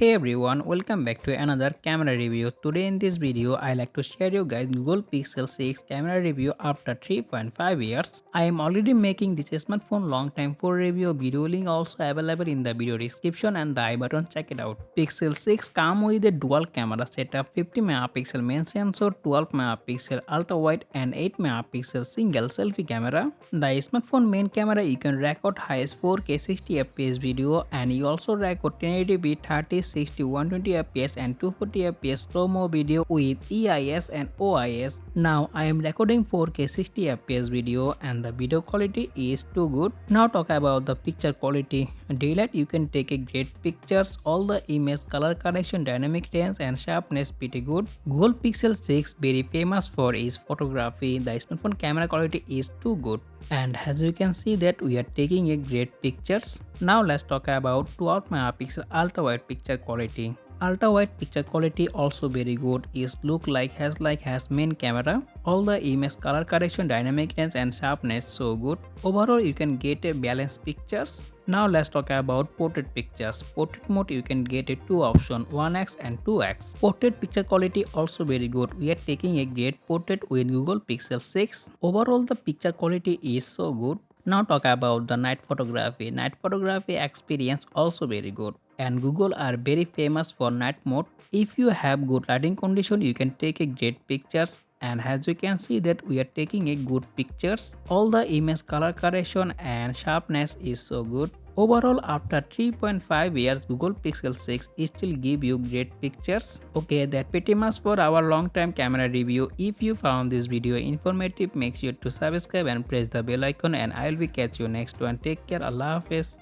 Hey everyone, welcome back to another camera review. Today in this video, I like to share you guys Google Pixel 6 camera review after 3.5 years. I am already making this smartphone long time for review. Video link also available in the video description and the I button. Check it out. Pixel 6 come with a dual camera setup, 50 megapixel main sensor, 12 megapixel ultra wide and 8 megapixel single selfie camera. The smartphone main camera you can record highest 4K 60 fps video and you also record 1080p 30 60 120 fps and 240 fps slow-mo video with EIS and OIS. Now I am recording 4K 60 fps video and the video quality is too good. Now talk about the picture quality. Daylight you can take a great pictures, all the image color correction, dynamic range and sharpness pretty good. Google Pixel 6 very famous for its photography. The smartphone camera quality is too good. And as you can see that we are taking a great pictures. Now let's talk about 12 megapixel ultra wide picture quality. Ultra wide picture quality also very good. Is look has main camera. All the image color correction, dynamic range and sharpness so good. Overall you can get a balanced pictures. Now let's talk about portrait pictures. Portrait mode you can get a two option 1x and 2x. Portrait picture quality also very good. We are taking a great portrait with Google Pixel 6. Overall the picture quality is so good. Now talk about the night photography. Night photography experience also very good. And Google are very famous for night mode. If you have good lighting condition, you can take a great pictures. And as you can see that we are taking a good pictures. All the image color correction and sharpness is so good. Overall, after 3.5 years, Google Pixel 6 still give you great pictures. Okay, that's pretty much for our long time camera review. If you found this video informative, make sure to subscribe and press the bell icon and I will be catch you next one. Take care. Allah Hafiz.